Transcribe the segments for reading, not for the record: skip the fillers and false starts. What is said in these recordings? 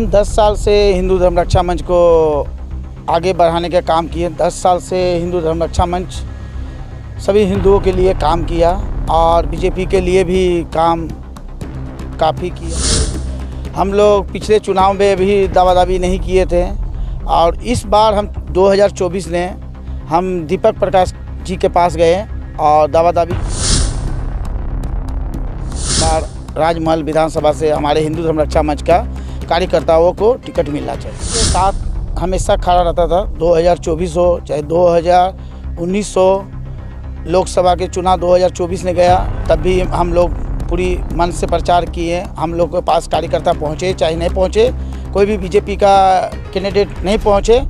हम 10 साल से हिंदू धर्म रक्षा मंच को आगे बढ़ाने का काम किए। 10 साल से हिंदू धर्म रक्षा मंच सभी हिंदुओं के लिए काम किया और बीजेपी के लिए भी काम काफ़ी किया। हम लोग पिछले चुनाव में भी दावा-दावी नहीं किए थे और इस बार हम 2024 में हम दीपक प्रकाश जी के पास गए और दावा-दावी राजमहल विधानसभा से हमारे हिंदू धर्म रक्षा मंच का कार्यकर्ताओं को टिकट मिलना चाहिए। इसके साथ हमेशा खड़ा रहता था। 2024 हो चाहे 2019 हो, लोकसभा के चुनाव 2024 में गया तब भी हम लोग पूरी मन से प्रचार किए। हम लोग के पास कार्यकर्ता पहुँचे चाहे नहीं पहुँचे, कोई भी बीजेपी का कैंडिडेट नहीं पहुँचे,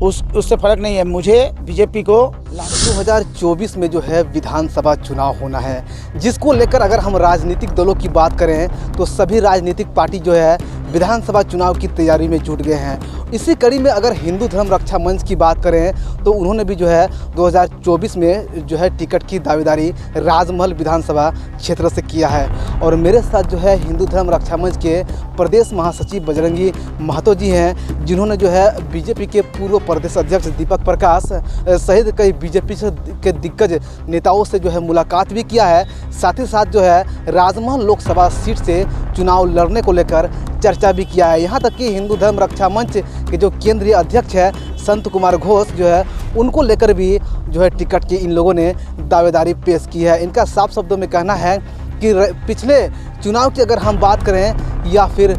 उससे फ़र्क नहीं है। मुझे बीजेपी को 2024 में जो है विधानसभा चुनाव होना है, जिसको लेकर अगर हम राजनीतिक दलों की बात करें तो सभी राजनीतिक पार्टी जो है विधानसभा चुनाव की तैयारी में जुट गए हैं। इसी कड़ी में अगर हिंदू धर्म रक्षा मंच की बात करें तो उन्होंने भी जो है 2024 में जो है टिकट की दावेदारी राजमहल विधानसभा क्षेत्र से किया है। और मेरे साथ जो है हिंदू धर्म रक्षा मंच के प्रदेश महासचिव बजरंगी महतो जी हैं, जिन्होंने जो है बीजेपी के पूर्व प्रदेश अध्यक्ष दीपक प्रकाश सहित कई बीजेपी के दिग्गज नेताओं से जो है मुलाकात भी किया है। साथ ही साथ जो है राजमहल लोकसभा सीट से चुनाव लड़ने को लेकर चर्चा भी किया है। यहाँ तक कि हिंदू धर्म रक्षा मंच के जो केंद्रीय अध्यक्ष है संत कुमार घोष जो है, उनको लेकर भी जो है टिकट की इन लोगों ने दावेदारी पेश की है। इनका साफ शब्दों में कहना है कि पिछले चुनाव की अगर हम बात करें या फिर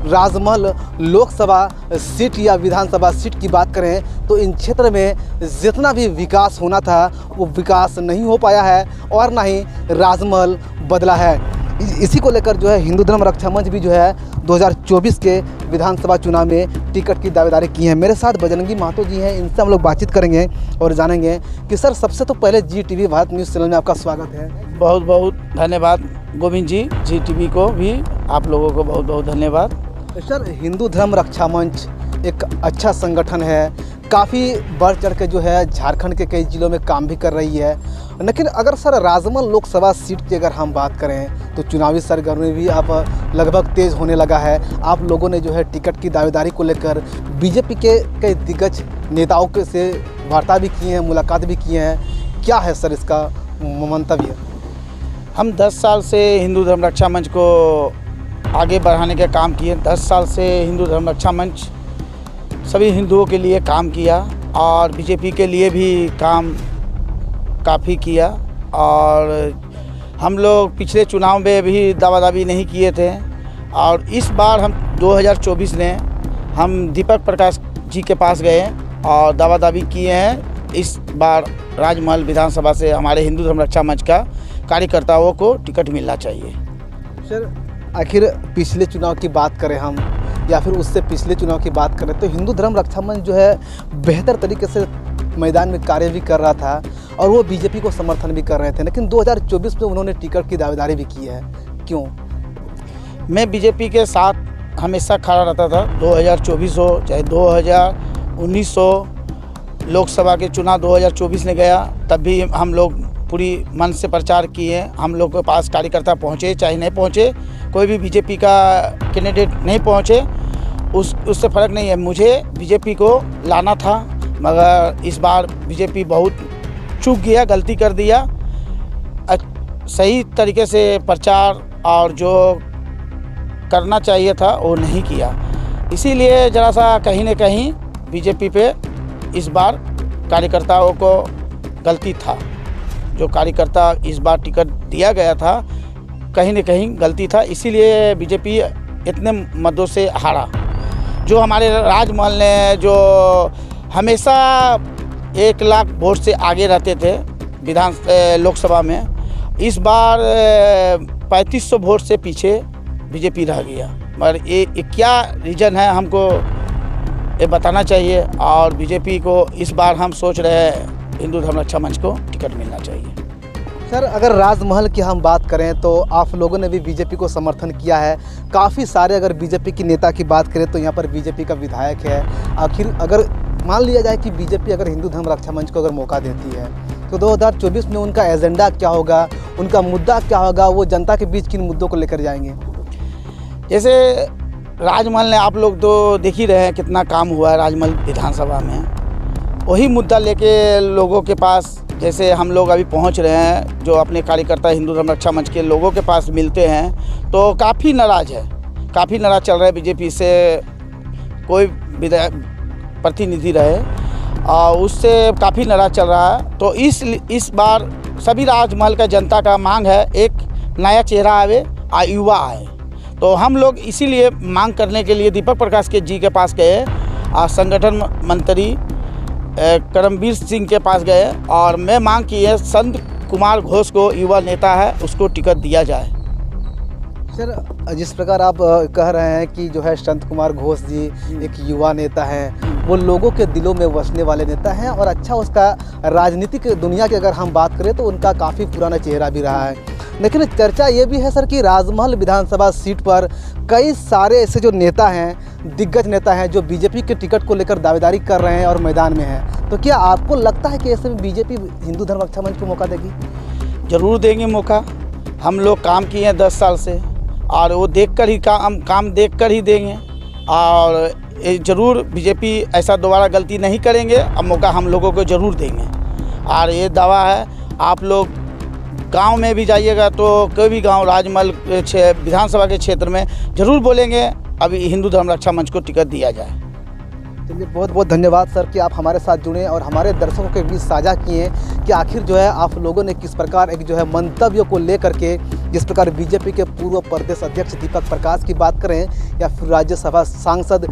राजमहल लोकसभा सीट या विधानसभा सीट की बात करें तो इन क्षेत्र में जितना भी विकास होना था वो विकास नहीं हो पाया है और ना ही राजमहल बदला है। इसी को लेकर जो है हिंदू धर्म रक्षा मंच भी जो है 2024 के विधानसभा चुनाव में टिकट की दावेदारी की है। मेरे साथ बजरंगी महतो जी हैं, इनसे हम लोग बातचीत करेंगे और जानेंगे कि सर, सबसे तो पहले GTV भारत न्यूज़ चैनल में आपका स्वागत है। बहुत बहुत धन्यवाद गोविंद जी। GTV को भी आप लोगों को बहुत बहुत धन्यवाद। सर, हिंदू धर्म रक्षा मंच एक अच्छा संगठन है, काफ़ी बढ़ चढ़ के जो है झारखंड के कई जिलों में काम भी कर रही है। लेकिन अगर सर राजमहल लोकसभा सीट की अगर हम बात करें तो चुनावी सरगर्मी भी अब लगभग तेज़ होने लगा है। आप लोगों ने जो है टिकट की दावेदारी को लेकर बीजेपी के कई दिग्गज नेताओं के से वार्ता भी की है, मुलाकात भी की हैं। क्या है सर इसका मंतव्य? हम 10 साल से हिंदू धर्म रक्षा मंच को आगे बढ़ाने का काम किए। 10 साल से हिंदू धर्म रक्षा मंच सभी हिंदुओं के लिए काम किया और बीजेपी के लिए भी काम काफ़ी किया। और हम लोग पिछले चुनाव में भी दावा-दावी नहीं किए थे और इस बार हम 2024 में हम दीपक प्रकाश जी के पास गए और दावा-दावी किए हैं। इस बार राजमहल विधानसभा से हमारे हिंदू धर्म रक्षा मंच का कार्यकर्ताओं को टिकट मिलना चाहिए। सर, आखिर पिछले चुनाव की बात करें हम या फिर उससे पिछले चुनाव की बात करें तो हिंदू धर्म रक्षा मंच जो है बेहतर तरीके से मैदान में कार्य भी कर रहा था और वो बीजेपी को समर्थन भी कर रहे थे। लेकिन 2024 में उन्होंने टिकट की दावेदारी भी की है, क्यों? मैं बीजेपी के साथ हमेशा खड़ा रहता था। 2024 हो चाहे 2019 हो, लोकसभा के चुनाव 2024 में गया तब भी हम लोग पूरी मन से प्रचार किए। हम लोग के पास कार्यकर्ता पहुँचे चाहे नहीं पहुँचे, कोई भी बीजेपी का कैंडिडेट नहीं पहुँचे, उससे फ़र्क नहीं है। मुझे बीजेपी को लाना था मगर इस बार बीजेपी बहुत चूक गया, गलती कर दिया। सही तरीके से प्रचार और जो करना चाहिए था वो नहीं किया, इसीलिए ज़रा सा कहीं न कहीं बीजेपी पे इस बार कार्यकर्ताओं को गलती था। जो कार्यकर्ता इस बार टिकट दिया गया था कहीं न कहीं गलती था, इसीलिए बीजेपी इतने मतों से हारा। जो हमारे राजमहल ने जो हमेशा 1 लाख वोट से आगे रहते थे लोकसभा में, इस बार 3500 वोट से पीछे बीजेपी रह गया। मगर ये क्या रीज़न है हमको ये बताना चाहिए और बीजेपी को इस बार हम सोच रहे हैं हिंदू धर्म रक्षा मंच को टिकट मिलना चाहिए। सर, अगर राजमहल की हम बात करें तो आप लोगों ने भी बीजेपी को समर्थन किया है। काफ़ी सारे अगर बीजेपी के नेता की बात करें तो यहाँ पर बीजेपी का विधायक है। आखिर अगर मान लिया जाए कि बीजेपी अगर हिंदू धर्म रक्षा मंच को अगर मौका देती है तो 2024 में उनका एजेंडा क्या होगा, उनका मुद्दा क्या होगा, वो जनता के बीच किन मुद्दों को लेकर जाएंगे? जैसे राजमहल ने आप लोग तो देख ही रहे हैं कितना काम हुआ है राजमहल विधानसभा में। वही मुद्दा लेके लोगों के पास, जैसे हम लोग अभी पहुंच रहे हैं, जो अपने कार्यकर्ता हिंदू धर्म रक्षा मंच के लोगों के पास मिलते हैं तो काफ़ी नाराज़ है, काफ़ी नाराज़ चल रहा है बीजेपी से। कोई विधायक प्रतिनिधि रहे और उससे काफ़ी नाराज़ चल रहा है। तो इस बार सभी राजमहल का जनता का मांग है एक नया चेहरा आवे और युवा आए। तो हम लोग इसीलिए मांग करने के लिए दीपक प्रकाश के जी के पास गए और संगठन मंत्री करमवीर सिंह के पास गए और मैं मांग की है संत कुमार घोष को, युवा नेता है, उसको टिकट दिया जाए। सर, जिस प्रकार आप कह रहे हैं कि जो है संत कुमार घोष जी एक युवा नेता हैं, वो लोगों के दिलों में बसने वाले नेता हैं और अच्छा उसका राजनीतिक दुनिया की अगर हम बात करें तो उनका काफ़ी पुराना चेहरा भी रहा है। लेकिन चर्चा ये भी है सर कि राजमहल विधानसभा सीट पर कई सारे ऐसे जो नेता हैं, दिग्गज नेता हैं, जो बीजेपी के टिकट को लेकर दावेदारी कर रहे हैं और मैदान में हैं। तो क्या आपको लगता है कि ऐसे में बीजेपी हिंदू धर्म रक्षा मंच को मौका देगी? ज़रूर देंगे मौका। हम लोग काम किए हैं 10 साल से और वो देखकर ही काम देखकर ही देंगे और ज़रूर बीजेपी ऐसा दोबारा गलती नहीं करेंगे। अब मौका हम लोगों को ज़रूर देंगे और ये दावा है। आप लोग गांव में भी जाइएगा तो कोई भी गांव राजमहल विधानसभा के क्षेत्र में ज़रूर बोलेंगे अभी हिंदू धर्म रक्षा मंच को टिकट दिया जाए। चलिए, बहुत बहुत धन्यवाद सर कि आप हमारे साथ जुड़े और हमारे दर्शकों के बीच साझा किए कि आखिर जो है आप लोगों ने किस प्रकार एक जो है मंतव्य को लेकर के, जिस प्रकार बीजेपी के पूर्व प्रदेश अध्यक्ष दीपक प्रकाश की बात करें या फिर राज्यसभा सांसद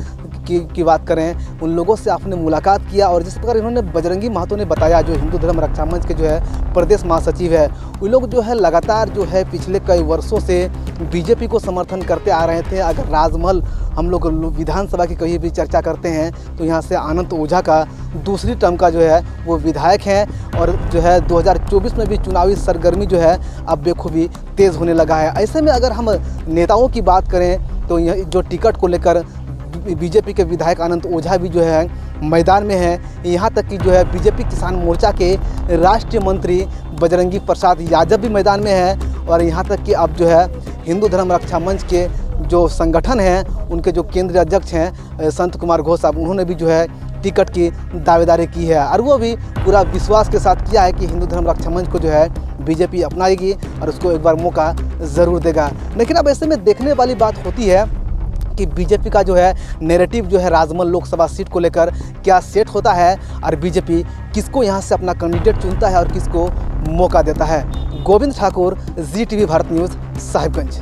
की बात करें, उन लोगों से आपने मुलाकात किया और जिस प्रकार इन्होंने बजरंगी महतो ने बताया, जो हिंदू धर्म रक्षा मंच के जो है प्रदेश महासचिव है, वो लोग जो है लगातार जो है पिछले कई वर्षों से बीजेपी को समर्थन करते आ रहे थे। अगर राजमहल हम लोग विधानसभा की कहीं भी चर्चा करते हैं तो यहाँ से अनंत ओझा का दूसरी टर्म का जो है वो विधायक हैं और जो है 2024 में भी चुनावी सरगर्मी जो है अब बेखूबी तेज़ होने लगा है। ऐसे में अगर हम नेताओं की बात करें तो यह जो टिकट को लेकर बीजेपी के विधायक अनंत ओझा भी जो है मैदान में है। यहाँ तक कि जो है बीजेपी किसान मोर्चा के राष्ट्रीय मंत्री बजरंगी प्रसाद यादव भी मैदान में है और यहाँ तक कि अब जो है हिंदू धर्म रक्षा मंच के जो संगठन हैं, उनके जो केंद्रीय अध्यक्ष हैं संत कुमार घोष साहब, उन्होंने भी जो है टिकट की दावेदारी की है और वो भी पूरा विश्वास के साथ किया है कि हिंदू धर्म रक्षा मंच को जो है बीजेपी अपनाएगी और उसको एक बार मौका ज़रूर देगा। लेकिन अब ऐसे में देखने वाली बात होती है कि बीजेपी का जो है नैरेटिव जो है राजमहल लोकसभा सीट को लेकर क्या सेट होता है और बीजेपी किसको यहाँ से अपना कैंडिडेट चुनता है और किसको मौका देता है। Govind Thakur, ZTV Bharat news, Sahibganj.